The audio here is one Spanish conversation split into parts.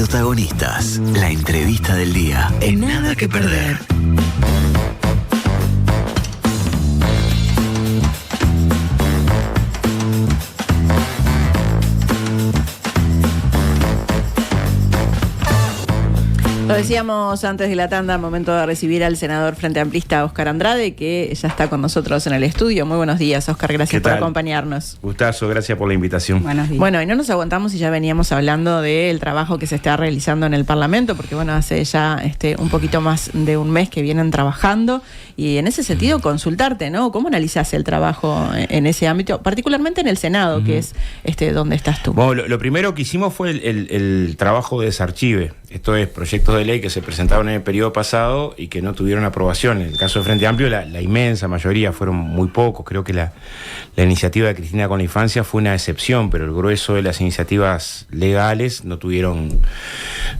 Protagonistas. La entrevista del día. En Nada que Perder. Lo decíamos antes de la tanda, momento de recibir al senador Frente Amplista Óscar Andrade, que ya está con nosotros en el estudio. Muy buenos días, Óscar, gracias por acompañarnos. Gustazo, gracias por la invitación. Buenos días. Bueno, y no nos aguantamos y ya veníamos hablando del trabajo que se está realizando en el Parlamento, porque bueno, hace ya un poquito más de un mes que vienen trabajando, y en ese sentido consultarte, ¿no? ¿Cómo analizás el trabajo en ese ámbito, particularmente en el Senado, que es donde estás tú? Bueno, lo primero que hicimos fue el trabajo de desarchive. Esto es proyectos de ley que se presentaron en el periodo pasado y que no tuvieron aprobación. En el caso de Frente Amplio, la inmensa mayoría, fueron muy pocos. Creo que la iniciativa de Cristina con la Infancia fue una excepción, pero el grueso de las iniciativas legales no tuvieron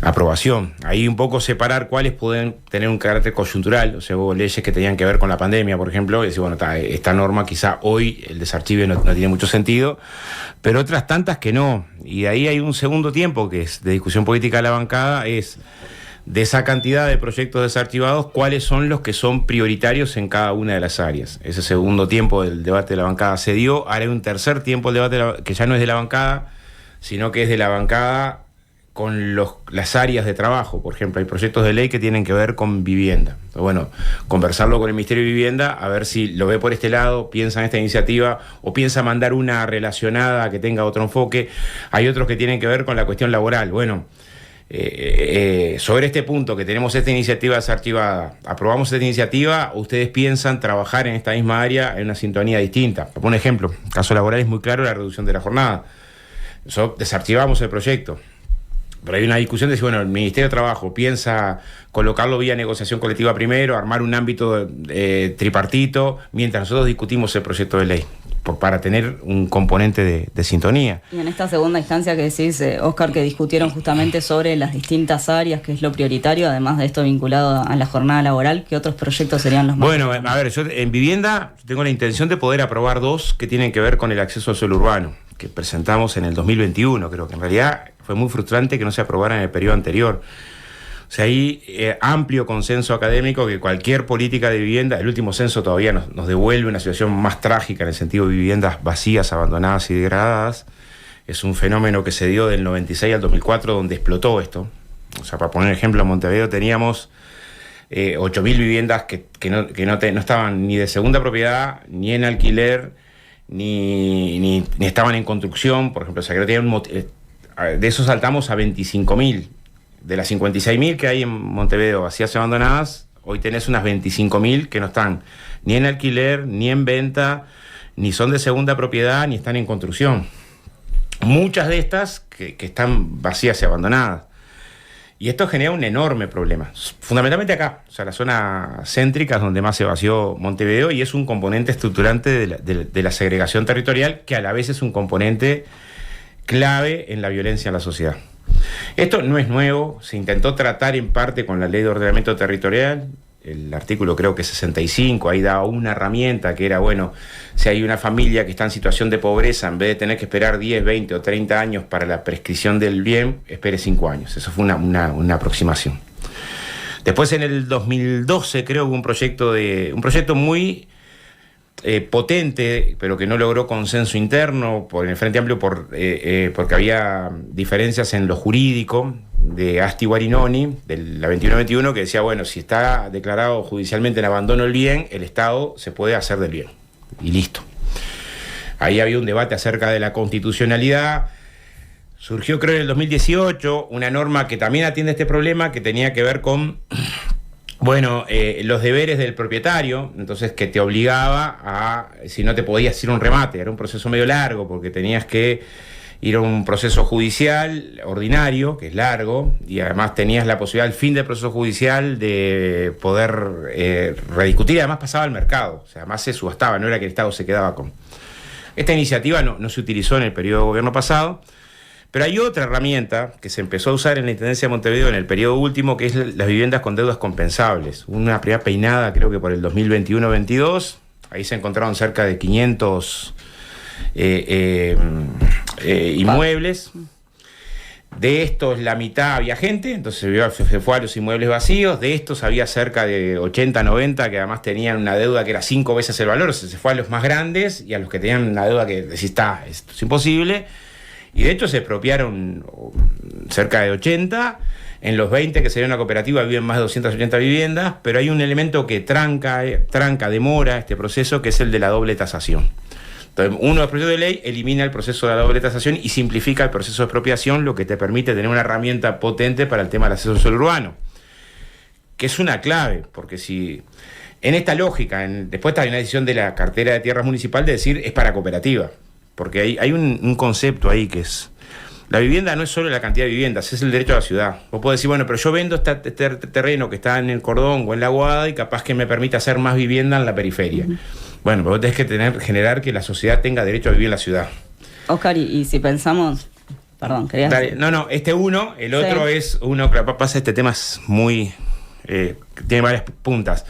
aprobación. Ahí un poco separar cuáles pueden tener un carácter coyuntural. O sea, hubo leyes que tenían que ver con la pandemia, por ejemplo, y decir, bueno, esta norma quizá hoy el desarchive no tiene mucho sentido, pero otras tantas que no. Y ahí hay un segundo tiempo que es de discusión política de la bancada, es de esa cantidad de proyectos desarchivados, cuáles son los que son prioritarios en cada una de las áreas. Ese segundo tiempo del debate de la bancada se dio. Ahora hay un tercer tiempo del debate que ya no es de la bancada, sino que es de la bancada con las áreas de trabajo. Por ejemplo, hay proyectos de ley que tienen que ver con vivienda. Entonces, bueno, conversarlo con el Ministerio de Vivienda, a ver si lo ve por este lado, piensa en esta iniciativa o piensa mandar una relacionada que tenga otro enfoque. Hay otros que tienen que ver con la cuestión laboral. Bueno, sobre este punto que tenemos esta iniciativa desarchivada, aprobamos esta iniciativa, ustedes piensan trabajar en esta misma área en una sintonía distinta. Por un ejemplo, el caso laboral es muy claro, la reducción de la jornada. Desarchivamos el proyecto. Pero hay una discusión de si, bueno, el Ministerio de Trabajo piensa colocarlo vía negociación colectiva primero, armar un ámbito tripartito, mientras nosotros discutimos el proyecto de ley, para tener un componente de sintonía. Y en esta segunda instancia que decís, Óscar, que discutieron justamente sobre las distintas áreas, que es lo prioritario, además de esto vinculado a la jornada laboral, ¿qué otros proyectos serían los más? Bueno, a ver, yo en vivienda tengo la intención de poder aprobar dos que tienen que ver con el acceso al suelo urbano, que presentamos en el 2021, creo que en realidad fue muy frustrante que no se aprobara en el periodo anterior. O sea, hay amplio consenso académico que cualquier política de vivienda, el último censo todavía nos devuelve una situación más trágica en el sentido de viviendas vacías, abandonadas y degradadas. Es un fenómeno que se dio del 96 al 2004 donde explotó esto. O sea, para poner ejemplo, en Montevideo teníamos 8.000 viviendas que no estaban ni de segunda propiedad, ni en alquiler, ni estaban en construcción. Por ejemplo, o sea, que de eso saltamos a 25.000. De las 56.000 que hay en Montevideo vacías y abandonadas, hoy tenés unas 25.000 que no están ni en alquiler, ni en venta, ni son de segunda propiedad, ni están en construcción. Muchas de estas que están vacías y abandonadas. Y esto genera un enorme problema, fundamentalmente acá, o sea, la zona céntrica es donde más se vació Montevideo, y es un componente estructurante de la segregación territorial, que a la vez es un componente clave en la violencia en la sociedad. Esto no es nuevo, se intentó tratar en parte con la Ley de Ordenamiento Territorial, el artículo creo que 65, ahí da una herramienta que era, bueno, si hay una familia que está en situación de pobreza, en vez de tener que esperar 10, 20 o 30 años para la prescripción del bien, espere 5 años. Eso fue una aproximación. Después en el 2012 creo que hubo un proyecto muy potente, pero que no logró consenso interno por el Frente Amplio porque había diferencias en lo jurídico, de Asti Guarinoni, de la 2121, que decía, bueno, si está declarado judicialmente en abandono el bien, el Estado se puede hacer del bien, y listo. Ahí había un debate acerca de la constitucionalidad. Surgió, creo, en el 2018 una norma que también atiende este problema, que tenía que ver con los deberes del propietario, entonces que te obligaba a, si no te podías ir a un remate, era un proceso medio largo, porque tenías que ir a un proceso judicial ordinario, que es largo, y además tenías la posibilidad al fin del proceso judicial de poder rediscutir, y además pasaba al mercado, o sea, además se subastaba, no era que el Estado se quedaba con. Esta iniciativa no se utilizó en el periodo de gobierno pasado, pero hay otra herramienta que se empezó a usar en la Intendencia de Montevideo en el periodo último, que es las viviendas con deudas compensables. Una primera peinada, creo que por el 2021-22, ahí se encontraron cerca de 500 inmuebles. De estos, la mitad había gente, entonces se fue a los inmuebles vacíos. De estos había cerca de 80, 90 que además tenían una deuda que era 5 veces el valor. O sea, se fue a los más grandes y a los que tenían una deuda que decís, esto es imposible. Y de hecho se expropiaron cerca de 80. En los 20 que sería una cooperativa viven más de 280 viviendas, pero hay un elemento que demora este proceso, que es el de la doble tasación. Entonces, uno de los proyectos de ley elimina el proceso de la doble tasación y simplifica el proceso de expropiación, lo que te permite tener una herramienta potente para el tema del acceso al suelo urbano, que es una clave, porque si en esta lógica, después hay una decisión de la cartera de tierras municipal de decir es para cooperativa, porque hay un concepto ahí que es, la vivienda no es solo la cantidad de viviendas, es el derecho a la ciudad. Vos podés decir, bueno, pero yo vendo este terreno que está en el Cordón o en la Aguada y capaz que me permite hacer más vivienda en la periferia. Bueno, pero vos tenés que generar que la sociedad tenga derecho a vivir en la ciudad. Oscar, y si pensamos... Perdón, querías... Dale, no, uno, el otro es uno, que pasa, este tema es muy... tiene varias puntas,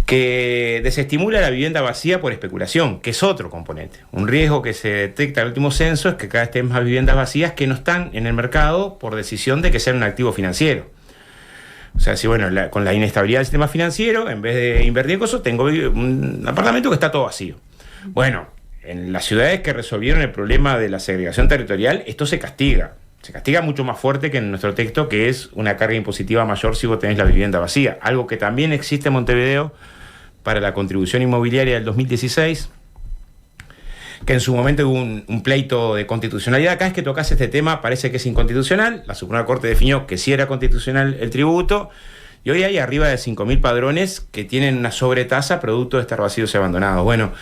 que desestimula la vivienda vacía por especulación, que es otro componente. Un riesgo que se detecta en el último censo es que cada vez hay más viviendas vacías que no están en el mercado por decisión de que sean un activo financiero. O sea, si bueno, con la inestabilidad del sistema financiero, en vez de invertir en cosas, tengo un apartamento que está todo vacío. Bueno, en las ciudades que resolvieron el problema de la segregación territorial, esto se castiga. Se castiga mucho más fuerte que en nuestro texto, que es una carga impositiva mayor si vos tenés la vivienda vacía. Algo que también existe en Montevideo para la contribución inmobiliaria del 2016, que en su momento hubo un pleito de constitucionalidad. Cada vez que tocas este tema parece que es inconstitucional. La Suprema Corte definió que sí era constitucional el tributo, y hoy hay arriba de 5.000 padrones que tienen una sobretasa producto de estar vacíos y abandonados. Bueno,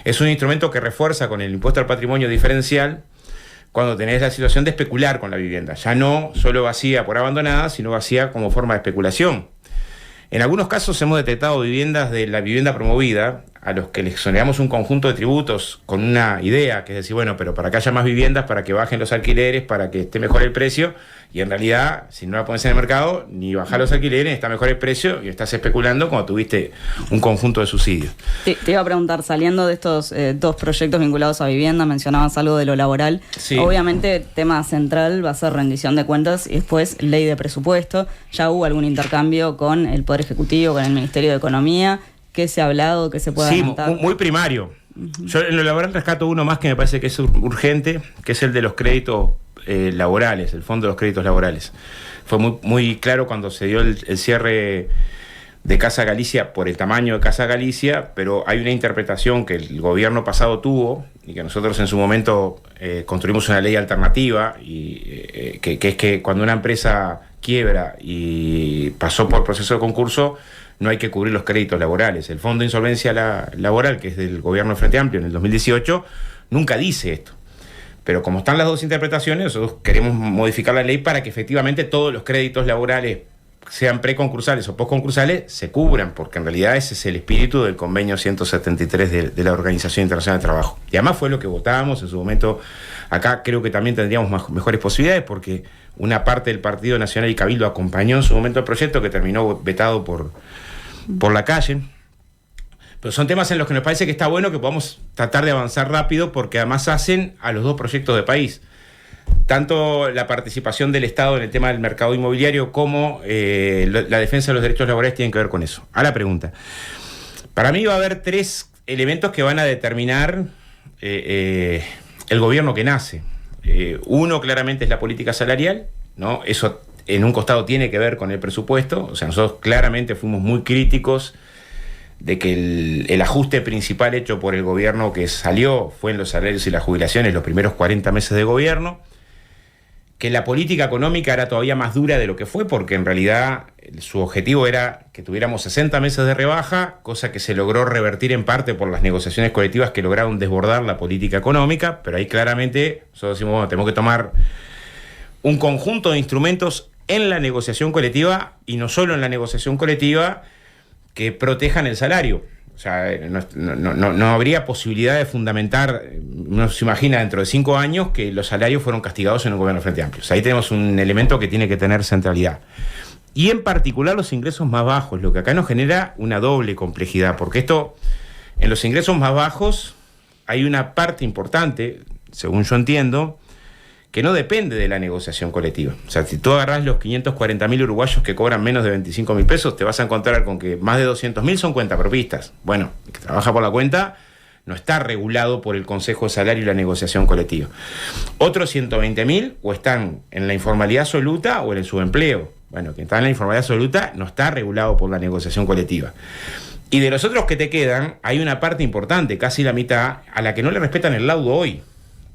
es un instrumento que refuerza con el impuesto al patrimonio diferencial cuando tenés la situación de especular con la vivienda. Ya no solo vacía por abandonada, sino vacía como forma de especulación. En algunos casos hemos detectado viviendas de la vivienda promovida a los que les exoneramos un conjunto de tributos con una idea, que es decir, bueno, pero para que haya más viviendas, para que bajen los alquileres, para que esté mejor el precio, y en realidad, si no la pones en el mercado, ni bajar los alquileres, está mejor el precio, y estás especulando cuando tuviste un conjunto de subsidios. Te iba a preguntar, saliendo de estos dos proyectos vinculados a vivienda, mencionabas algo de lo laboral. Sí. Obviamente, tema central va a ser rendición de cuentas y después ley de presupuesto. Ya hubo algún intercambio con el Poder Ejecutivo, con el Ministerio de Economía. ¿Qué se ha hablado? ¿Qué se puede adelantar? Sí, muy primario. Yo en lo laboral rescato uno más que me parece que es urgente, que es el de los créditos laborales, el Fondo de los Créditos Laborales. Fue muy claro cuando se dio el cierre de Casa Galicia por el tamaño de Casa Galicia, pero hay una interpretación que el gobierno pasado tuvo y que nosotros en su momento construimos una ley alternativa, y que es que cuando una empresa quiebra y pasó por proceso de concurso, no hay que cubrir los créditos laborales. El Fondo de Insolvencia Laboral, que es del gobierno de Frente Amplio en el 2018, nunca dice esto. Pero como están las dos interpretaciones, nosotros queremos modificar la ley para que efectivamente todos los créditos laborales, sean preconcursales o postconcursales, se cubran, porque en realidad ese es el espíritu del convenio 173 de la Organización Internacional del Trabajo. Y además fue lo que votábamos en su momento. Acá creo que también tendríamos mejores posibilidades, porque una parte del Partido Nacional y Cabildo acompañó en su momento el proyecto, que terminó vetado por la calle. Pero son temas en los que nos parece que está bueno que podamos tratar de avanzar rápido, porque además hacen a los dos proyectos de país. Tanto la participación del Estado en el tema del mercado inmobiliario como la defensa de los derechos laborales tienen que ver con eso. A la pregunta. Para mí va a haber 3 elementos que van a determinar el gobierno que nace. Uno claramente es la política salarial, ¿no? Eso en un costado tiene que ver con el presupuesto. O sea, nosotros claramente fuimos muy críticos de que el ajuste principal hecho por el gobierno que salió fue en los salarios y las jubilaciones los primeros 40 meses de gobierno, que la política económica era todavía más dura de lo que fue, porque en realidad su objetivo era que tuviéramos 60 meses de rebaja, cosa que se logró revertir en parte por las negociaciones colectivas que lograron desbordar la política económica, pero ahí claramente nosotros decimos, bueno, tenemos que tomar un conjunto de instrumentos en la negociación colectiva, y no solo en la negociación colectiva, que protejan el salario. O sea, no habría posibilidad de fundamentar, uno se imagina dentro de 5 años que los salarios fueron castigados en un gobierno de Frente Amplio. O sea, ahí tenemos un elemento que tiene que tener centralidad. Y en particular los ingresos más bajos, lo que acá nos genera una doble complejidad, porque esto, en los ingresos más bajos hay una parte importante, según yo entiendo, que no depende de la negociación colectiva. O sea, si tú agarrás los 540.000 uruguayos que cobran menos de 25.000 pesos, te vas a encontrar con que más de 200.000 son cuentapropistas. Bueno, el que trabaja por la cuenta no está regulado por el Consejo de Salario y la negociación colectiva. Otros 120.000 o están en la informalidad absoluta o en el subempleo. Bueno, quien está en la informalidad absoluta no está regulado por la negociación colectiva. Y de los otros que te quedan, hay una parte importante, casi la mitad, a la que no le respetan el laudo hoy.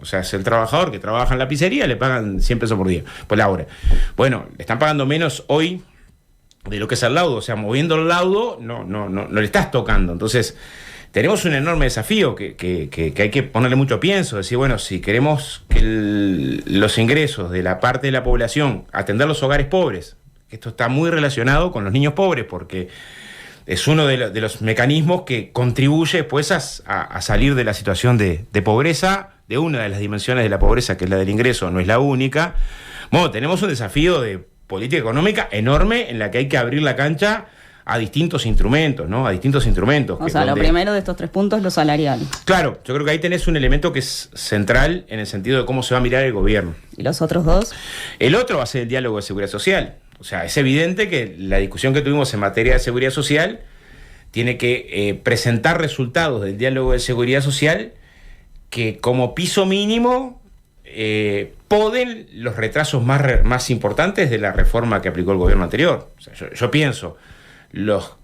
O sea, es el trabajador que trabaja en la pizzería, le pagan 100 pesos por día, por la hora. Bueno, le están pagando menos hoy de lo que es el laudo. O sea, moviendo el laudo no le estás tocando. Entonces, tenemos un enorme desafío que hay que ponerle mucho pienso. Decir, bueno, si queremos que los ingresos de la parte de la población, atender los hogares pobres, esto está muy relacionado con los niños pobres, porque es uno de los mecanismos que contribuye después a salir de la situación de pobreza, de una de las dimensiones de la pobreza, que es la del ingreso, no es la única. Bueno, tenemos un desafío de política económica enorme en la que hay que abrir la cancha a distintos instrumentos, ¿no? A distintos instrumentos. O sea, lo primero de estos 3 puntos, lo salarial. Claro, yo creo que ahí tenés un elemento que es central en el sentido de cómo se va a mirar el gobierno. ¿Y los otros 2? El otro va a ser el diálogo de seguridad social. O sea, es evidente que la discusión que tuvimos en materia de seguridad social tiene que presentar resultados del diálogo de seguridad social que como piso mínimo poden los retrasos más importantes de la reforma que aplicó el gobierno anterior. O sea, yo pienso, los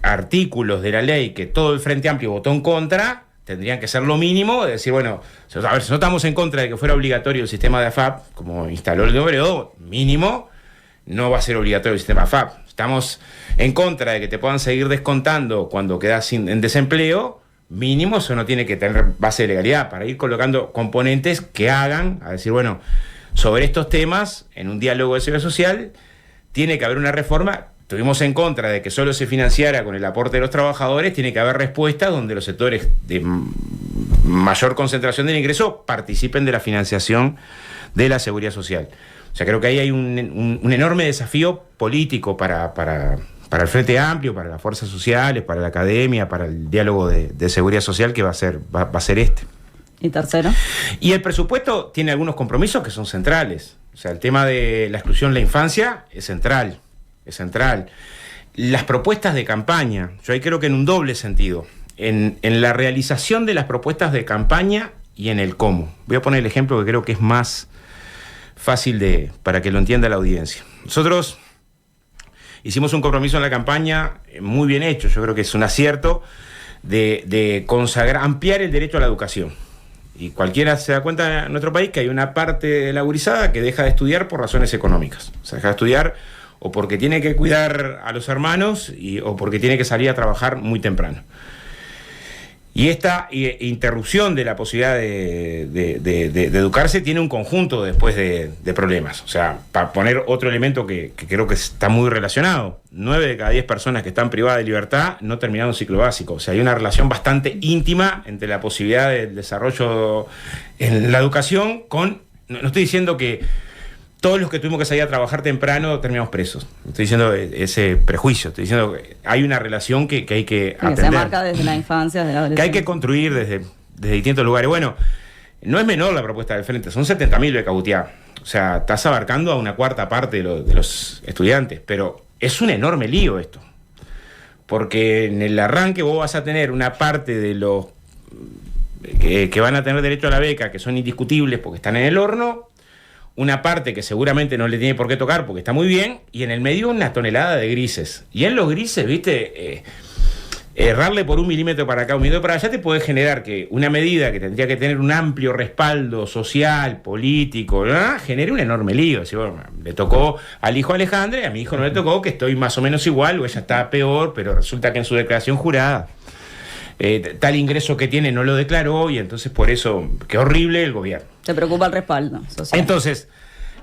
artículos de la ley que todo el Frente Amplio votó en contra tendrían que ser lo mínimo, de decir, bueno, a ver, si no estamos en contra de que fuera obligatorio el sistema de AFAP, como instaló el gobierno, mínimo, no va a ser obligatorio el sistema AFAP. Estamos en contra de que te puedan seguir descontando cuando quedas en desempleo, mínimo, eso no tiene que tener base de legalidad, para ir colocando componentes que hagan, a decir, bueno, sobre estos temas, en un diálogo de seguridad social, tiene que haber una reforma. Estuvimos en contra de que solo se financiara con el aporte de los trabajadores, tiene que haber respuestas donde los sectores de mayor concentración del ingreso participen de la financiación de la seguridad social. O sea, creo que ahí hay un enorme desafío político para el Frente Amplio, para las fuerzas sociales, para la academia, para el diálogo de seguridad social que va a ser este. ¿Y tercero? Y el presupuesto tiene algunos compromisos que son centrales. O sea, el tema de la exclusión de la infancia es central. Es central. Las propuestas de campaña, yo ahí creo que en un doble sentido, en la realización de las propuestas de campaña y en el cómo. Voy a poner el ejemplo que creo que es más fácil para que lo entienda la audiencia. Nosotros hicimos un compromiso en la campaña muy bien hecho, yo creo que es un acierto, de consagrar, ampliar el derecho a la educación. Y cualquiera se da cuenta en nuestro país que hay una parte de la gurizada que deja de estudiar por razones económicas. O sea, deja de estudiar o porque tiene que cuidar a los hermanos o porque tiene que salir a trabajar muy temprano. Y esta interrupción de la posibilidad de educarse tiene un conjunto después de problemas. O sea, para poner otro elemento que creo que está muy relacionado, 9 de cada 10 personas que están privadas de libertad no terminaron un ciclo básico. O sea, hay una relación bastante íntima entre la posibilidad del desarrollo en la educación con... No estoy diciendo que todos los que tuvimos que salir a trabajar temprano terminamos presos. Estoy diciendo ese prejuicio. Estoy diciendo que hay una relación que hay que atender. Se marca desde la infancia, desde la adolescencia. Que hay que construir desde distintos lugares. Bueno, no es menor la propuesta del Frente. Son 70.000 becas Gutiá. O sea, estás abarcando a una cuarta parte de los estudiantes. Pero es un enorme lío esto. Porque en el arranque vos vas a tener una parte de los que van a tener derecho a la beca, que son indiscutibles porque están en el horno, una parte que seguramente no le tiene por qué tocar porque está muy bien, y en el medio una tonelada de grises. Y en los grises, viste, errarle por 1 milímetro para acá, 1 milímetro para allá, te puede generar que una medida que tendría que tener un amplio respaldo social, político, ¿no?, genere un enorme lío. Si, bueno, le tocó al hijo Alejandro y a mi hijo no le tocó, que estoy más o menos igual, o ella está peor, pero resulta que en su declaración jurada tal ingreso que tiene no lo declaró, y entonces por eso, qué horrible el gobierno. ¿Te preocupa el respaldo social? Entonces,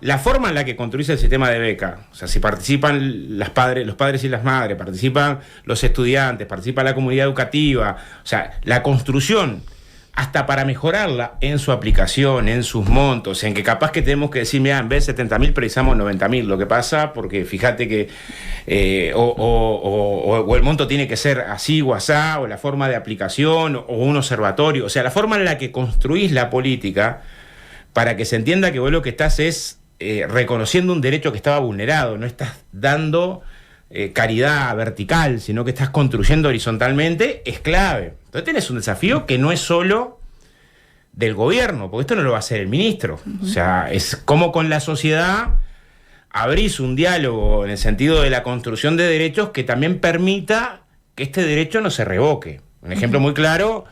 la forma en la que construirse el sistema de beca, o sea, si participan los padres y las madres, participan los estudiantes, participa la comunidad educativa, o sea, la construcción, hasta para mejorarla en su aplicación, en sus montos, en que capaz que tenemos que decir, mira, en vez de 70.000 precisamos 90.000, lo que pasa, porque fíjate que o el monto tiene que ser así o asá, o la forma de aplicación, o un observatorio, o sea, la forma en la que construís la política para que se entienda que vos lo que estás es reconociendo un derecho que estaba vulnerado, no estás dando caridad vertical, sino que estás construyendo horizontalmente, es clave. Entonces tenés un desafío que no es solo del gobierno, porque esto no lo va a hacer el ministro. O sea, es como con la sociedad abrís un diálogo en el sentido de la construcción de derechos que también permita que este derecho no se revoque. Un ejemplo muy claro,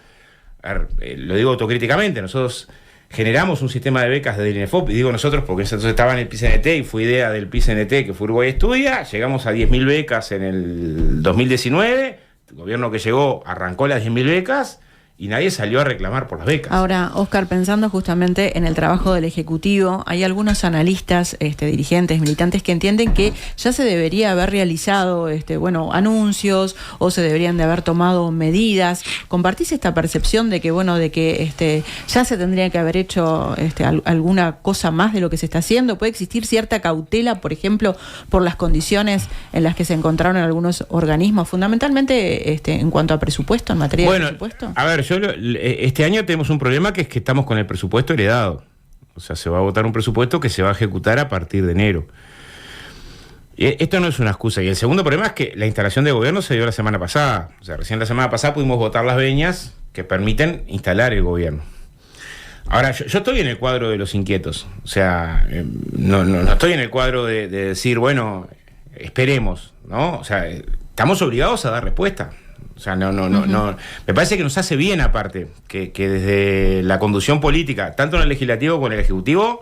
lo digo autocríticamente, nosotros generamos un sistema de becas de INEFOP, y digo nosotros porque entonces estaba en el PCNT y fue idea del PCNT, que fue Uruguay Estudia, llegamos a 10.000 becas en el 2019, el gobierno que llegó arrancó las 10.000 becas, y nadie salió a reclamar por las becas. Ahora, Oscar, pensando justamente en el trabajo del Ejecutivo, hay algunos analistas, dirigentes, militantes que entienden que ya se debería haber realizado anuncios o se deberían de haber tomado medidas. ¿Compartís esta percepción de que ya se tendría que haber hecho alguna cosa más de lo que se está haciendo? ¿Puede existir cierta cautela, por ejemplo, por las condiciones en las que se encontraron algunos organismos, fundamentalmente en cuanto a presupuesto, en materia de presupuesto? A ver, este año tenemos un problema, que es que estamos con el presupuesto heredado. O sea, se va a votar un presupuesto que se va a ejecutar a partir de enero. Esto no es una excusa. Y el segundo problema es que la instalación de gobierno se dio la semana pasada. O sea, recién la semana pasada pudimos votar las veñas que permiten instalar el gobierno. Ahora, yo estoy en el cuadro de los inquietos. O sea, no estoy en el cuadro de decir, bueno, esperemos, ¿no? O sea, estamos obligados a dar respuesta. O sea, no. Me parece que nos hace bien, aparte, que desde la conducción política, tanto en el legislativo como en el ejecutivo.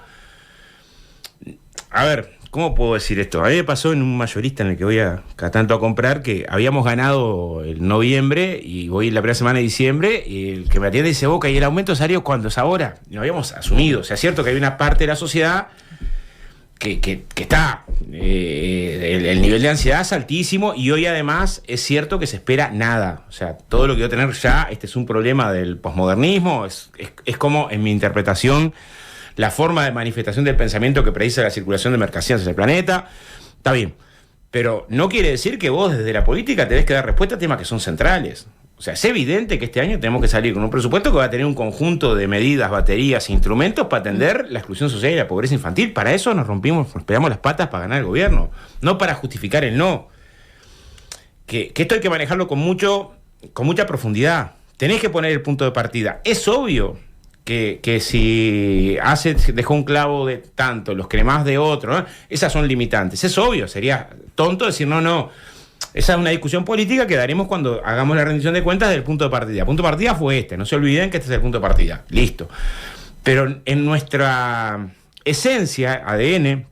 A ver, ¿cómo puedo decir esto? A mí me pasó en un mayorista en el que voy cada tanto a comprar, que habíamos ganado el noviembre y voy la primera semana de diciembre, y el que me atiende dice, Boca, ¿y el aumento de salario cuándo es ahora? Y lo habíamos asumido. O sea, es cierto que hay una parte de la sociedad que está, el nivel de ansiedad es altísimo, y hoy además es cierto que se espera nada. O sea, todo lo que yo tener ya, es un problema del posmodernismo, es como, en mi interpretación, la forma de manifestación del pensamiento que predice la circulación de mercancías en el planeta. Está bien, pero no quiere decir que vos desde la política tenés que dar respuesta a temas que son centrales. O sea, es evidente que este año tenemos que salir con un presupuesto que va a tener un conjunto de medidas, baterías e instrumentos para atender la exclusión social y la pobreza infantil. Para eso nos pegamos las patas para ganar el gobierno, no para justificar el no. Que esto hay que manejarlo con mucha profundidad. Tenés que poner el punto de partida. Es obvio que si dejó un clavo de tanto, los cremás de otro, ¿no? Esas son limitantes. Es obvio, sería tonto decir no. Esa es una discusión política que daremos cuando hagamos la rendición de cuentas del punto de partida. El punto de partida fue no se olviden que este es el punto de partida. Listo. Pero en nuestra esencia, ADN,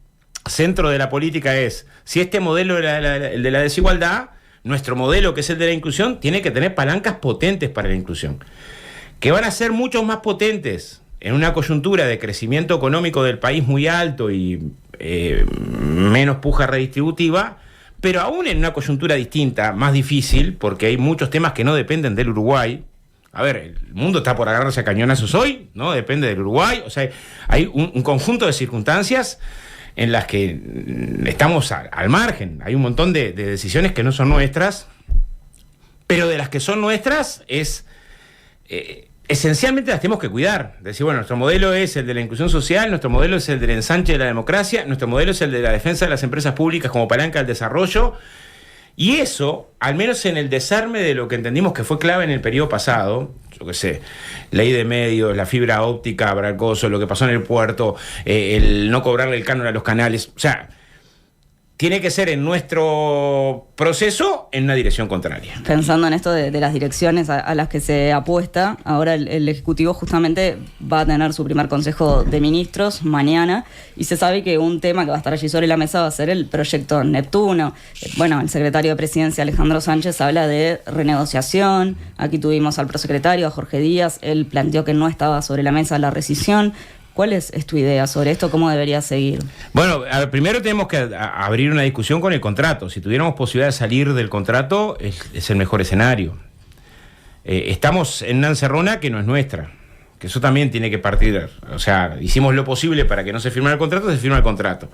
centro de la política es, si este modelo era el de la desigualdad, nuestro modelo, que es el de la inclusión, tiene que tener palancas potentes para la inclusión, que van a ser mucho más potentes en una coyuntura de crecimiento económico del país muy alto y menos puja redistributiva, pero aún en una coyuntura distinta, más difícil, porque hay muchos temas que no dependen del Uruguay. A ver, el mundo está por agarrarse a cañonazos hoy, ¿no? Depende del Uruguay. O sea, hay un conjunto de circunstancias en las que estamos al margen. Hay un montón de decisiones que no son nuestras, pero de las que son nuestras esencialmente las tenemos que cuidar. Decir, bueno, nuestro modelo es el de la inclusión social, nuestro modelo es el del ensanche de la democracia, nuestro modelo es el de la defensa de las empresas públicas como palanca del desarrollo, y eso, al menos en el desarme de lo que entendimos que fue clave en el periodo pasado, yo qué sé, ley de medios, la fibra óptica, Bracoso, lo que pasó en el puerto, el no cobrarle el canon a los canales, o sea, tiene que ser en nuestro proceso en una dirección contraria. Pensando en esto de las direcciones a las que se apuesta, ahora el Ejecutivo justamente va a tener su primer Consejo de Ministros mañana, y se sabe que un tema que va a estar allí sobre la mesa va a ser el proyecto Neptuno. Bueno, el secretario de Presidencia, Alejandro Sánchez, habla de renegociación. Aquí tuvimos al prosecretario, a Jorge Díaz. Él planteó que no estaba sobre la mesa la rescisión. ¿Cuál es tu idea sobre esto? ¿Cómo debería seguir? Bueno, primero tenemos que abrir una discusión con el contrato. Si tuviéramos posibilidad de salir del contrato, es el mejor escenario. Estamos en una encerrona que no es nuestra, que eso también tiene que partir. O sea, hicimos lo posible para que no se firmara el contrato, se firma el contrato.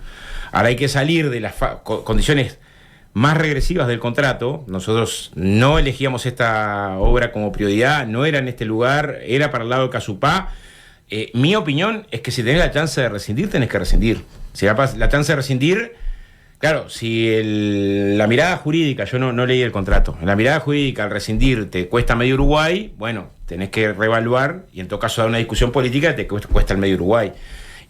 Ahora hay que salir de las condiciones más regresivas del contrato. Nosotros no elegíamos esta obra como prioridad, no era en este lugar, era para el lado de Casupá. Mi opinión es que si tenés la chance de rescindir, tenés que rescindir. Si la chance de rescindir, claro, si la mirada jurídica, yo no leí el contrato, la mirada jurídica al rescindir te cuesta medio Uruguay, bueno, tenés que reevaluar y en todo caso dar una discusión política te cuesta el medio Uruguay.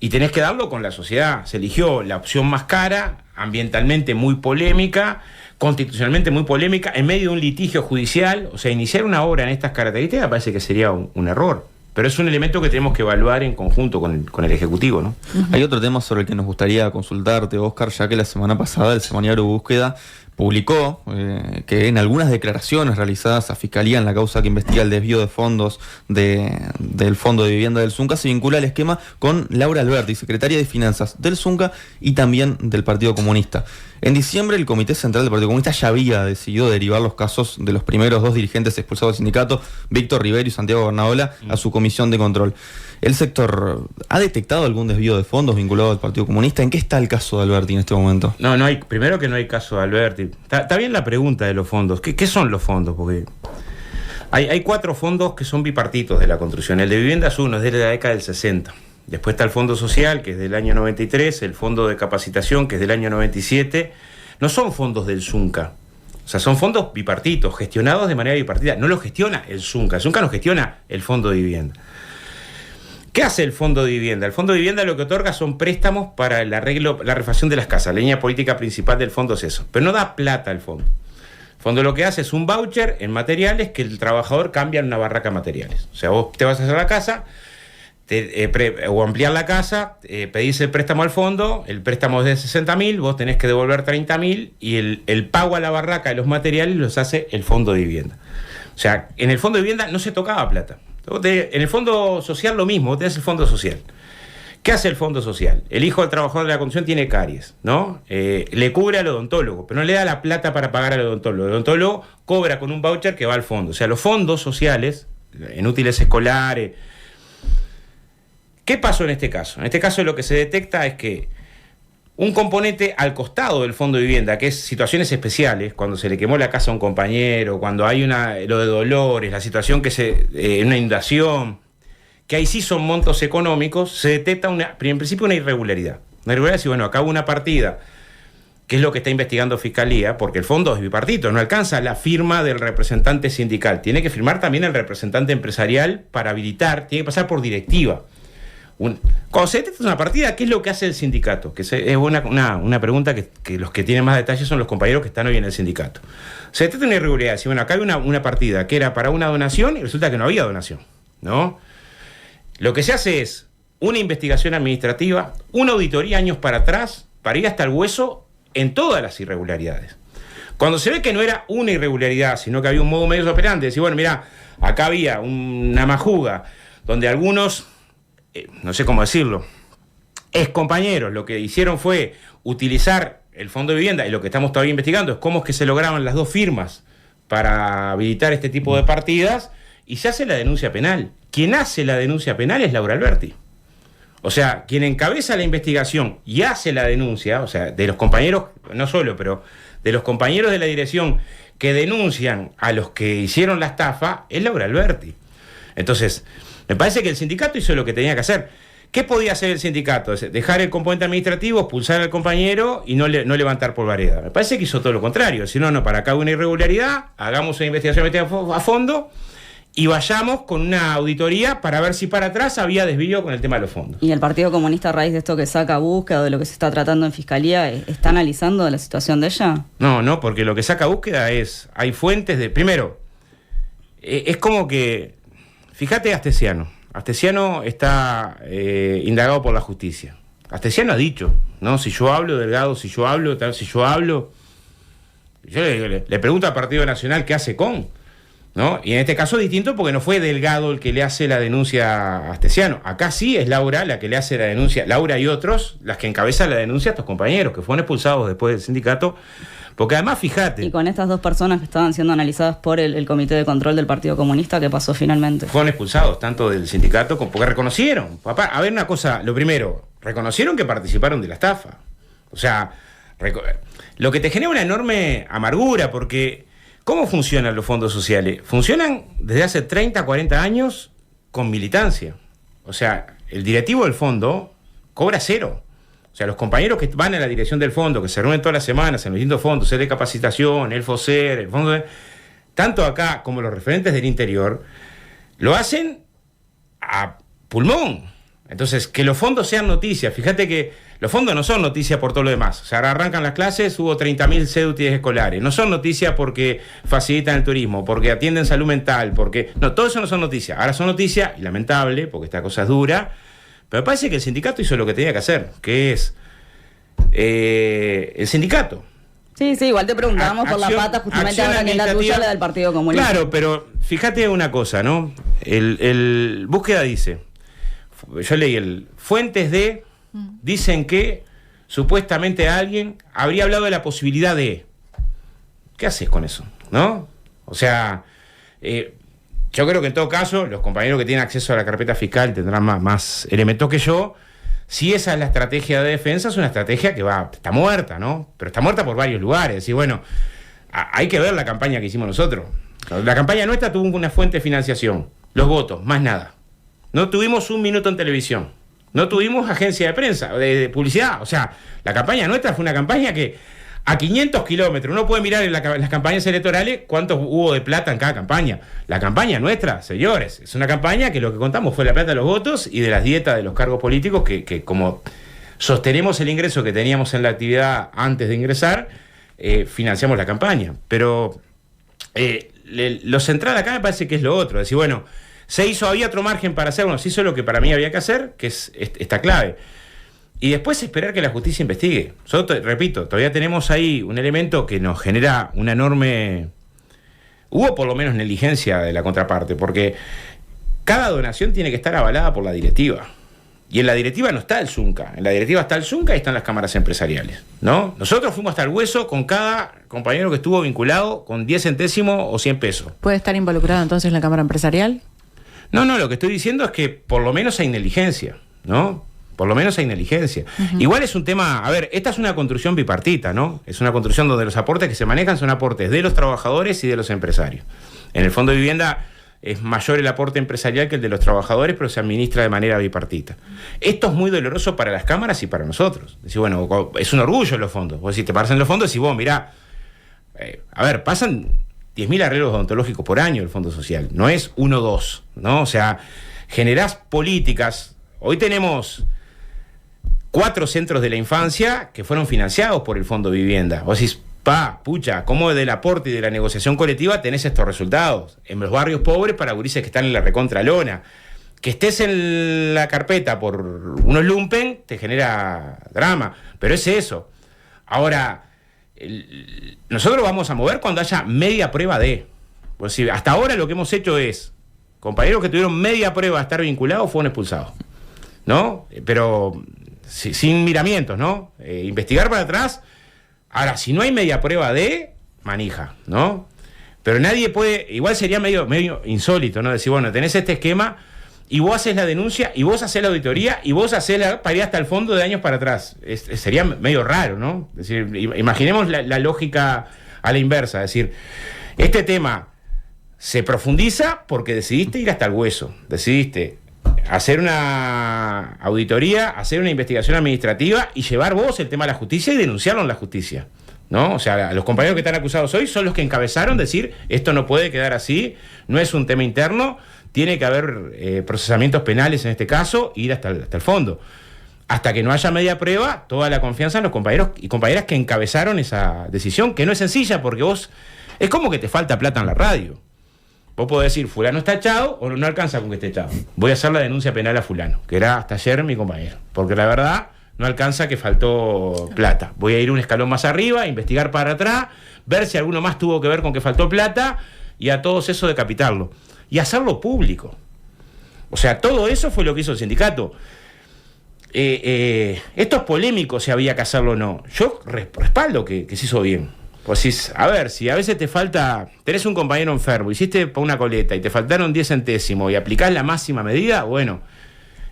Y tenés que darlo con la sociedad. Se eligió la opción más cara, ambientalmente muy polémica, constitucionalmente muy polémica, en medio de un litigio judicial. O sea, iniciar una obra en estas características parece que sería un error. Pero es un elemento que tenemos que evaluar en conjunto con el Ejecutivo, ¿no? Hay otro tema sobre el que nos gustaría consultarte, Óscar, ya que la semana pasada el semanario Búsqueda publicó que en algunas declaraciones realizadas a Fiscalía en la causa que investiga el desvío de fondos del Fondo de Vivienda del Zunca se vincula el esquema con Laura Alberti, secretaria de Finanzas del Zunca y también del Partido Comunista. En diciembre el Comité Central del Partido Comunista ya había decidido derivar los casos de los primeros 2 dirigentes expulsados del sindicato, Víctor Rivero y Santiago Bernadola, a su comisión de control. ¿El sector ha detectado algún desvío de fondos vinculado al Partido Comunista? ¿En qué está el caso de Alberti en este momento? No hay, primero que no hay caso de Alberti. Está bien la pregunta de los fondos. ¿Qué son los fondos? Porque hay 4 fondos que son bipartitos de la construcción. El de vivienda es uno, es de la década del 60. Después está el Fondo Social, que es del año 93, el Fondo de Capacitación, que es del año 97. No son fondos del Zunca. O sea, son fondos bipartitos, gestionados de manera bipartita. No los gestiona el Zunca no gestiona el Fondo de Vivienda. ¿Qué hace el Fondo de Vivienda? El Fondo de Vivienda lo que otorga son préstamos para el arreglo, la refacción de las casas. La línea política principal del fondo es eso. Pero no da plata al fondo. El fondo lo que hace es un voucher en materiales que el trabajador cambia en una barraca de materiales. O sea, vos te vas a hacer la casa o ampliar la casa, pedís el préstamo al fondo, el préstamo es de 60.000, vos tenés que devolver 30.000 y el pago a la barraca de los materiales los hace el Fondo de Vivienda. O sea, en el Fondo de Vivienda no se tocaba plata. En el Fondo Social lo mismo, vos tenés el Fondo Social. ¿Qué hace el Fondo Social? El hijo del trabajador de la construcción tiene caries, ¿no? Le cubre al odontólogo, pero no le da la plata para pagar al odontólogo. El odontólogo cobra con un voucher que va al fondo. O sea, los fondos sociales, en útiles escolares. ¿Qué pasó en este caso? En este caso lo que se detecta es que un componente al costado del Fondo de Vivienda, que es situaciones especiales, cuando se le quemó la casa a un compañero, cuando hay lo de dolores, la situación una inundación, que ahí sí son montos económicos, se detecta en principio una irregularidad. Una irregularidad es, bueno, acá hubo una partida, que es lo que está investigando Fiscalía, porque el fondo es bipartito, no alcanza la firma del representante sindical, tiene que firmar también el representante empresarial para habilitar, tiene que pasar por directiva. Cuando se detecta una partida, ¿qué es lo que hace el sindicato? Que es una pregunta que los que tienen más detalles son los compañeros que están hoy en el sindicato. Se detecta una irregularidad, si bueno, acá hay una partida que era para una donación y resulta que no había donación, ¿no? Lo que se hace es una investigación administrativa, una auditoría años para atrás, para ir hasta el hueso en todas las irregularidades. Cuando se ve que no era una irregularidad, sino que había un modo medio operante, decir, bueno, mirá, acá había una majuga donde algunos, no sé cómo decirlo, excompañeros lo que hicieron fue utilizar el Fondo de Vivienda, y lo que estamos todavía investigando es cómo es que se lograban las 2 firmas para habilitar este tipo de partidas, y se hace la denuncia penal. Quien hace la denuncia penal es Laura Alberti. O sea, quien encabeza la investigación y hace la denuncia, o sea, de los compañeros, no solo, pero de los compañeros de la dirección que denuncian a los que hicieron la estafa, es Laura Alberti. Entonces, me parece que el sindicato hizo lo que tenía que hacer. ¿Qué podía hacer el sindicato? Dejar el componente administrativo, expulsar al compañero y no levantar polvareda. Me parece que hizo todo lo contrario. Si no, para acá hay una irregularidad, hagamos una investigación a fondo y vayamos con una auditoría para ver si para atrás había desvío con el tema de los fondos. ¿Y el Partido Comunista, a raíz de esto que saca Búsqueda, de lo que se está tratando en Fiscalía, está analizando la situación de ella? No, porque lo que saca Búsqueda hay fuentes de... Primero, es como que... Fíjate Astesiano. Astesiano está indagado por la justicia. Astesiano ha dicho, ¿no? Si yo hablo, Delgado, si yo hablo, Yo le pregunto al Partido Nacional qué hace con, ¿no? Y en este caso es distinto porque no fue Delgado el que le hace la denuncia a Astesiano. Acá sí es Laura la que le hace la denuncia. Laura y otros, las que encabezan la denuncia a estos compañeros que fueron expulsados después del sindicato. Porque además, fíjate... Y con estas 2 personas que estaban siendo analizadas por el Comité de Control del Partido Comunista, ¿qué pasó finalmente? Fueron expulsados tanto del sindicato como porque reconocieron. Papá, a ver una cosa, lo primero, reconocieron que participaron de la estafa. O sea, lo que te genera una enorme amargura, porque ¿cómo funcionan los fondos sociales? Funcionan desde hace 30, 40 años con militancia. O sea, el directivo del fondo cobra cero. O sea, los compañeros que van a la dirección del fondo, que se reúnen todas las semanas en los distintos fondos, el de capacitación, el FOSER, el fondo tanto acá como los referentes del interior, lo hacen a pulmón. Entonces, que los fondos sean noticias. Fíjate que los fondos no son noticias por todo lo demás. O sea, ahora arrancan las clases, hubo 30.000 cédulas escolares. No son noticias porque facilitan el turismo, porque atienden salud mental, porque... No, todo eso no son noticias. Ahora son noticias, y lamentable, porque esta cosa es dura, pero me parece que el sindicato hizo lo que tenía que hacer, que es el sindicato. Sí, igual te preguntábamos por la pata justamente ahora que la tuya, la del Partido Comunista. Claro, pero fíjate una cosa, ¿no? El búsqueda dice, yo leí fuentes dicen que supuestamente alguien habría hablado de la posibilidad de... ¿Qué haces con eso? ¿No? O sea, yo creo que en todo caso los compañeros que tienen acceso a la carpeta fiscal tendrán más elementos que yo. Si esa es la estrategia de defensa, es una estrategia que está muerta, ¿no? Pero está muerta por varios lugares. Y bueno, hay que ver la campaña que hicimos nosotros. La campaña nuestra tuvo una fuente de financiación, los votos, más nada. No tuvimos un minuto en televisión, no tuvimos agencia de prensa, de publicidad. O sea, la campaña nuestra fue una campaña que a 500 kilómetros, uno puede mirar en las campañas electorales cuántos hubo de plata en cada campaña. La campaña nuestra, señores, es una campaña que lo que contamos fue la plata de los votos y de las dietas de los cargos políticos que como sostenemos el ingreso que teníamos en la actividad antes de ingresar, financiamos la campaña. Pero lo central acá me parece que es lo otro, es decir, bueno, había otro margen para hacer, se hizo lo que para mí había que hacer, que es esta clave. Y después esperar que la justicia investigue. Repito, todavía tenemos ahí un elemento que nos genera una enorme... Hubo por lo menos negligencia de la contraparte, porque cada donación tiene que estar avalada por la directiva. Y en la directiva no está el Zunca. En la directiva está el Zunca y están las cámaras empresariales, ¿no? Nosotros fuimos hasta el hueso con cada compañero que estuvo vinculado con 10 centésimos o 100 pesos. ¿Puede estar involucrado entonces la cámara empresarial? No, lo que estoy diciendo es que por lo menos hay negligencia, ¿no? Por lo menos hay negligencia. Igual es un tema, a ver, esta es una construcción bipartita, ¿no? Es una construcción donde los aportes que se manejan son aportes de los trabajadores y de los empresarios. En el Fondo de Vivienda es mayor el aporte empresarial que el de los trabajadores, pero se administra de manera bipartita. Esto es muy doloroso para las cámaras y para nosotros. Es decir, bueno, es un orgullo los fondos. Vos decís, te pasan los fondos y vos, mirá, a ver, pasan 10.000 arreglos odontológicos por año el Fondo Social. No es 1 o 2, ¿no? O sea, generás políticas. Hoy tenemos 4 centros de la infancia que fueron financiados por el Fondo de Vivienda. Vos decís, pucha, ¿cómo del aporte y de la negociación colectiva tenés estos resultados? En los barrios pobres para gurises que están en la recontralona. Que estés en la carpeta por unos lumpen te genera drama, pero es eso. Ahora, nosotros vamos a mover cuando haya media prueba de... Pues si hasta ahora lo que hemos hecho es, compañeros que tuvieron media prueba de estar vinculados fueron expulsados, ¿no? Pero... sin miramientos, ¿no? Investigar para atrás. Ahora, si no hay media prueba de, manija, ¿no? Pero nadie puede, igual sería medio insólito, ¿no? Decir, bueno, tenés este esquema y vos haces la denuncia y vos haces la auditoría y vos haces para ir hasta el fondo de años para atrás. Sería medio raro, ¿no? Es decir, imaginemos la lógica a la inversa, es decir, este tema se profundiza porque decidiste ir hasta el hueso, decidiste hacer una auditoría, hacer una investigación administrativa y llevar vos el tema a la justicia y denunciarlo en la justicia, ¿no? O sea, los compañeros que están acusados hoy son los que encabezaron decir esto no puede quedar así, no es un tema interno, tiene que haber procesamientos penales en este caso, ir hasta el fondo. Hasta que no haya media prueba, toda la confianza en los compañeros y compañeras que encabezaron esa decisión, que no es sencilla porque vos, es como que te falta plata en la radio. Vos podés decir, fulano está echado o no alcanza con que esté echado. Voy a hacer la denuncia penal a fulano, que era hasta ayer mi compañero. Porque la verdad no alcanza que faltó plata. Voy a ir un escalón más arriba, investigar para atrás, ver si alguno más tuvo que ver con que faltó plata y a todos eso decapitarlo. Y hacerlo público. O sea, todo eso fue lo que hizo el sindicato. Esto es polémico si había que hacerlo o no. Yo respaldo que se hizo bien. Pues a ver, si a veces te falta, tenés un compañero enfermo, hiciste para una coleta y te faltaron 10 centésimos y aplicás la máxima medida, bueno,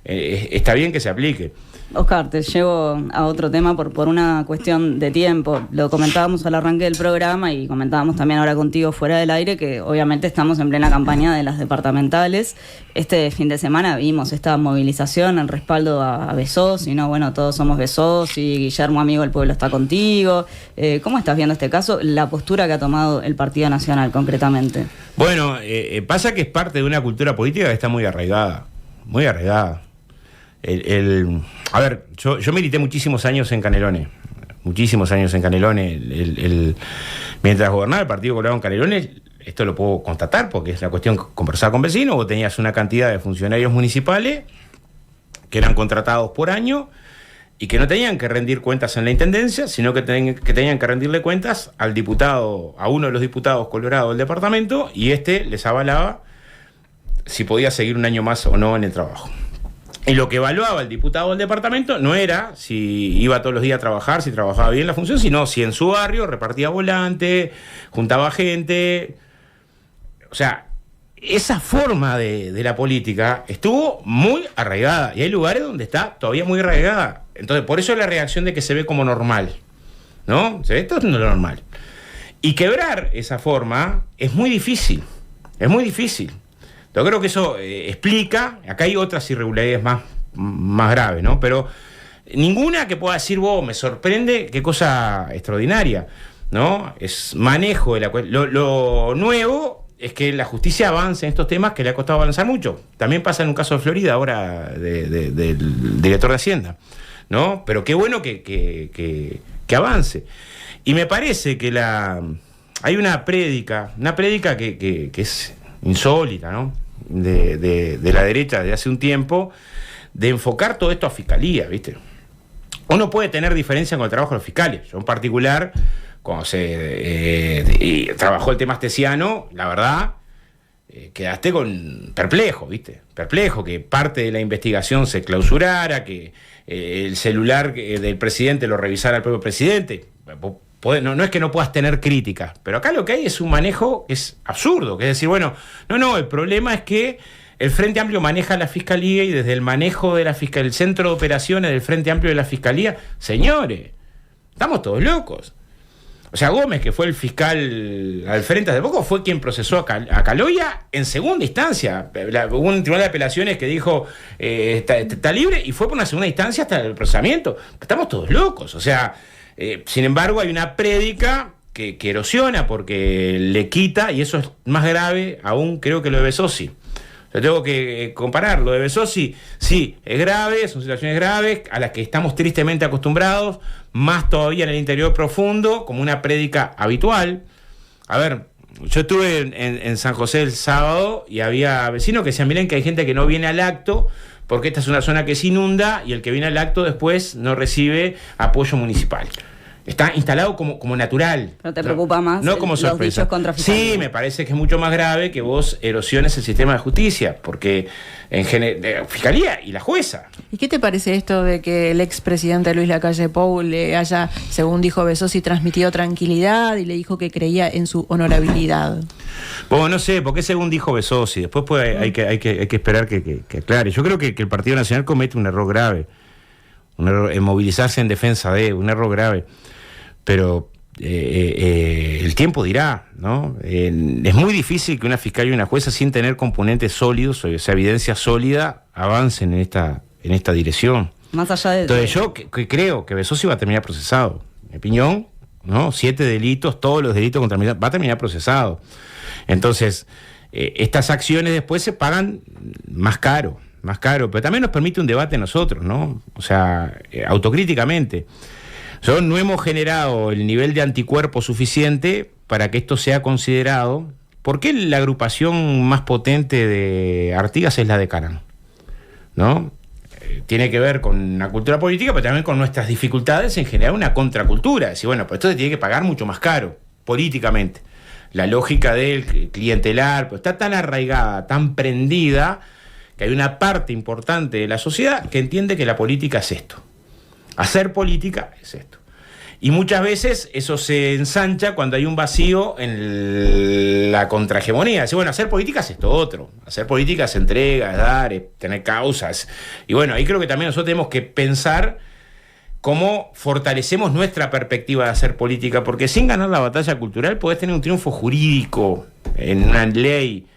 está bien que se aplique. Oscar, te llevo a otro tema por una cuestión de tiempo. Lo comentábamos al arranque del programa y comentábamos también ahora contigo fuera del aire que obviamente estamos en plena campaña de las departamentales. Este fin de semana vimos esta movilización en respaldo a Besossi, ¿no? Bueno, todos somos Besossi, Guillermo amigo del pueblo está contigo. ¿Cómo estás viendo este caso? La postura que ha tomado el Partido Nacional concretamente. Bueno, pasa que es parte de una cultura política que está muy arraigada, muy arraigada. A ver, yo milité muchísimos años en Canelones, mientras gobernaba el Partido Colorado en Canelones, esto lo puedo constatar porque es la cuestión conversar con vecinos. Vos tenías una cantidad de funcionarios municipales que eran contratados por año y que no tenían que rendir cuentas en la intendencia, sino que tenían que rendirle cuentas al diputado, a uno de los diputados colorados del departamento, y les avalaba si podía seguir un año más o no en el trabajo. Y lo que evaluaba el diputado del departamento no era si iba todos los días a trabajar, si trabajaba bien la función, sino si en su barrio repartía volante, juntaba gente. O sea, esa forma de la política estuvo muy arraigada. Y hay lugares donde está todavía muy arraigada. Entonces, por eso es la reacción de que se ve como normal, ¿no? Se ve esto es lo normal. Y quebrar esa forma es muy difícil. Es muy difícil. Yo creo que eso explica, acá hay otras irregularidades más graves, ¿no? Pero ninguna que pueda decir, vos, me sorprende, qué cosa extraordinaria, ¿no? Es manejo de la cuestión. Lo nuevo es que la justicia avance en estos temas que le ha costado avanzar mucho. También pasa en un caso de Florida ahora del director de Hacienda, ¿no? Pero qué bueno que avance. Y me parece que hay una prédica que es insólita, ¿no? De la derecha de hace un tiempo, de enfocar todo esto a fiscalía, ¿viste? Uno puede tener diferencia con el trabajo de los fiscales. Yo en particular, cuando se trabajó el tema astesiano, la verdad, quedaste perplejo, ¿viste? Perplejo, que parte de la investigación se clausurara, que el celular del presidente lo revisara el propio presidente. No es que no puedas tener críticas, pero acá lo que hay es un manejo que es absurdo, que es decir, bueno, el problema es que el Frente Amplio maneja la Fiscalía y desde el manejo de el centro de operaciones del Frente Amplio de la Fiscalía, señores, estamos todos locos. O sea, Gómez, que fue el fiscal al frente hace poco, fue quien procesó a Caloya en segunda instancia. Hubo un tribunal de apelaciones que dijo está libre y fue por una segunda instancia hasta el procesamiento. Estamos todos locos, o sea... sin embargo, hay una prédica que erosiona porque le quita, y eso es más grave aún, creo que lo de Besossi. Yo tengo que comparar. Lo de Besossi, sí, es grave, son situaciones graves a las que estamos tristemente acostumbrados, más todavía en el interior profundo, como una prédica habitual. A ver, yo estuve en San José el sábado y había vecinos que decían, miren que hay gente que no viene al acto porque esta es una zona que se inunda y el que viene al acto después no recibe apoyo municipal. Está instalado como natural. ¿No te preocupa más no como los sorpresa. dichos contra fiscalía? Sí, me parece que es mucho más grave que vos erosiones el sistema de justicia, porque Fiscalía y la jueza. ¿Y qué te parece esto de que el expresidente Luis Lacalle Pou le haya, según dijo Besossi, transmitido tranquilidad y le dijo que creía en su honorabilidad? Bueno, no sé, porque según dijo Besossi, después hay que esperar que aclare. Yo creo que el Partido Nacional comete un error grave, un error en movilizarse en defensa de, un error grave. Pero el tiempo dirá, ¿no? Es muy difícil que una fiscal y una jueza, sin tener componentes sólidos, o sea, evidencia sólida, avancen en esta dirección. Más allá de... Entonces yo creo que Besossi va a terminar procesado. Mi opinión, ¿no? 7 delitos, todos los delitos contra va a terminar procesado. Entonces, estas acciones después se pagan más caro, pero también nos permite un debate nosotros, ¿no? O sea, autocríticamente. No hemos generado el nivel de anticuerpo suficiente para que esto sea considerado. ¿Por qué la agrupación más potente de Artigas es la de Carán? ¿No? Tiene que ver con la cultura política, pero también con nuestras dificultades en generar una contracultura. Es decir, bueno, pues esto se tiene que pagar mucho más caro, políticamente. La lógica del clientelar, pues está tan arraigada, tan prendida, que hay una parte importante de la sociedad que entiende que la política es esto. Hacer política es esto. Y muchas veces eso se ensancha cuando hay un vacío en la contrahegemonía. Dice, bueno, hacer política es esto otro. Hacer política es entrega, es dar, es tener causas. Y bueno, ahí creo que también nosotros tenemos que pensar cómo fortalecemos nuestra perspectiva de hacer política, porque sin ganar la batalla cultural podés tener un triunfo jurídico en una ley,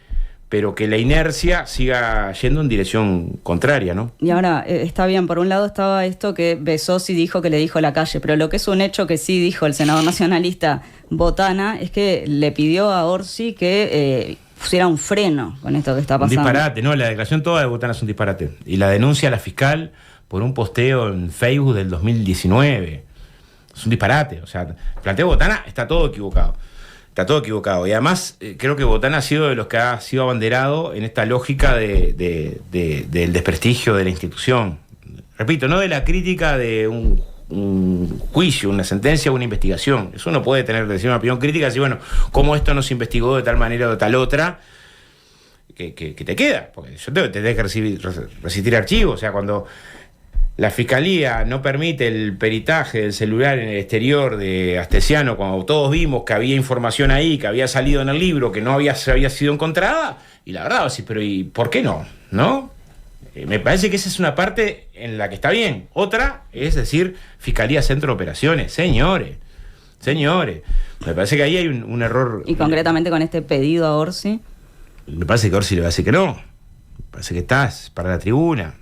pero que la inercia siga yendo en dirección contraria, ¿no? Y ahora, está bien, por un lado estaba esto que Besossi dijo que le dijo Lacalle, pero lo que es un hecho que sí dijo el senador nacionalista Botana es que le pidió a Orsi que pusiera un freno con esto que está pasando. Un disparate, ¿no? La declaración toda de Botana es un disparate. Y la denuncia a la fiscal por un posteo en Facebook del 2019. Es un disparate. O sea, el planteo de Botana está todo equivocado. Está todo equivocado. Y además, creo que Botana ha sido de los que ha sido abanderado en esta lógica del desprestigio de la institución. Repito, no de la crítica de un juicio, una sentencia o una investigación. Eso no puede decir una opinión crítica, decir, bueno, ¿cómo esto no se investigó de tal manera o de tal otra? Que te queda. Porque yo tengo que resistir archivos. O sea, cuando la fiscalía no permite el peritaje del celular en el exterior de Astesiano, cuando todos vimos que había información ahí, que había salido en el libro, que no había sido encontrada, y la verdad, sí, pero ¿y por qué no? ¿No? Me parece que esa es una parte en la que está bien. Otra es decir, Fiscalía Centro de Operaciones. Señores. Me parece que ahí hay un error. Y concretamente con este pedido a Orsi. Me parece que Orsi le va a decir que no. Me parece que estás para la tribuna.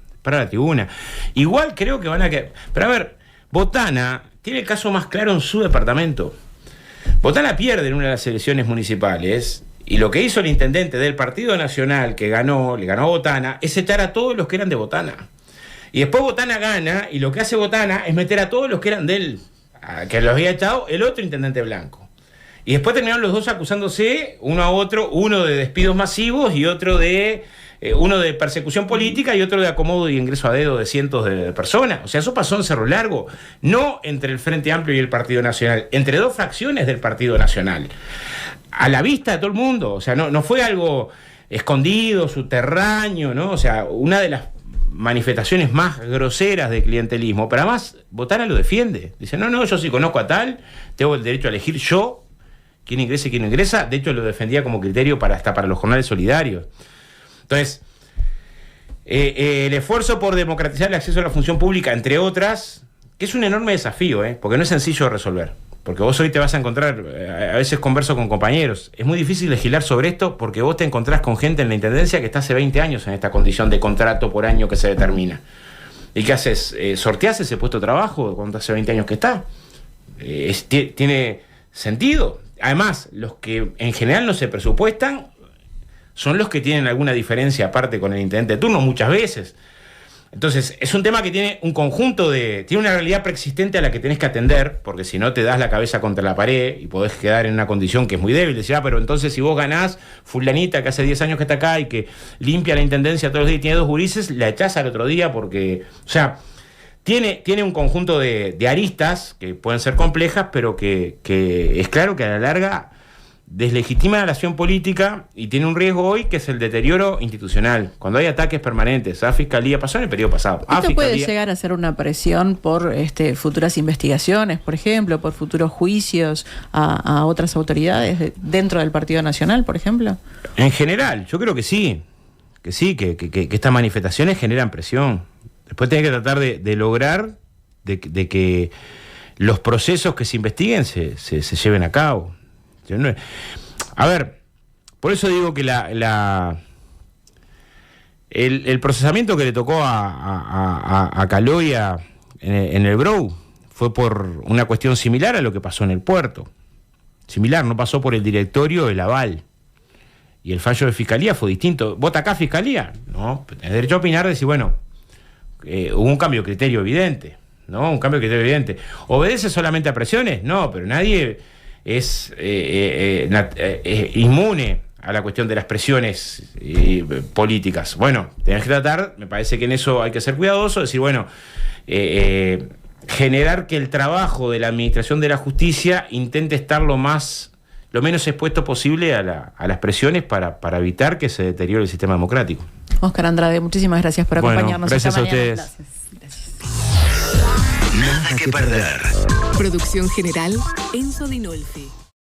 Igual creo que van a quedar. Pero a ver, Botana tiene el caso más claro en su departamento. Botana pierde en una de las elecciones municipales y lo que hizo el intendente del Partido Nacional que le ganó a Botana es echar a todos los que eran de Botana. Y después Botana gana y lo que hace Botana es meter a todos los que eran de él, que los había echado el otro intendente blanco. Y después terminaron los dos acusándose uno a otro, uno de despidos masivos y otro de uno de persecución política y otro de acomodo y ingreso a dedo de cientos de personas. O sea, eso pasó en Cerro Largo, no entre el Frente Amplio y el Partido Nacional, entre dos fracciones del Partido Nacional, a la vista de todo el mundo. O sea, no fue algo escondido, subterráneo, ¿no? O sea, una de las manifestaciones más groseras de clientelismo, pero además Botana lo defiende. Dice, no, yo sí conozco a tal, tengo el derecho a elegir yo quién ingresa y quién no ingresa. De hecho, lo defendía como criterio hasta para los jornales solidarios. Entonces, el esfuerzo por democratizar el acceso a la función pública, entre otras, que es un enorme desafío, porque no es sencillo de resolver. Porque vos hoy te vas a encontrar, a veces converso con compañeros, es muy difícil legislar sobre esto porque vos te encontrás con gente en la Intendencia que está hace 20 años en esta condición de contrato por año que se determina. ¿Y qué haces? ¿Sorteás ese puesto de trabajo cuando hace 20 años que está? ¿Tiene sentido? Además, los que en general no se presupuestan son los que tienen alguna diferencia aparte con el intendente de turno muchas veces. Entonces, es un tema que tiene un conjunto tiene una realidad preexistente a la que tenés que atender, porque si no te das la cabeza contra la pared y podés quedar en una condición que es muy débil. Decir, pero entonces si vos ganás, fulanita que hace 10 años que está acá y que limpia la intendencia todos los días y tiene 2 gurises, la echás al otro día porque, o sea, tiene un conjunto de aristas que pueden ser complejas, pero que es claro que a la larga deslegitima la acción política y tiene un riesgo hoy que es el deterioro institucional. Cuando hay ataques permanentes a Fiscalía, pasó en el periodo pasado. ¿Esto puede llegar a ser una presión por futuras investigaciones, por ejemplo, por futuros juicios a otras autoridades dentro del Partido Nacional, por ejemplo? En general, yo creo que sí, que estas manifestaciones generan presión. Después tenés que tratar de lograr de que los procesos que se investiguen se lleven a cabo. A ver, por eso digo que el procesamiento que le tocó a Caloia en el Brou fue por una cuestión similar a lo que pasó en el puerto. Similar, no pasó por el directorio el aval. Y el fallo de Fiscalía fue distinto. ¿Vota acá Fiscalía? No, tenés derecho a opinar, decir, bueno, hubo un cambio de criterio evidente. ¿No? Un cambio de criterio evidente. ¿Obedece solamente a presiones? No, pero nadie es inmune a la cuestión de las presiones políticas. Bueno, tenés que tratar, me parece que en eso hay que ser cuidadoso, decir, bueno, generar que el trabajo de la administración de la justicia intente estar lo menos expuesto posible a las presiones para evitar que se deteriore el sistema democrático. Óscar Andrade, muchísimas gracias por acompañarnos gracias esta a mañana. ustedes. Gracias. Nada que perder. Producción general, Enzo Dinolfi.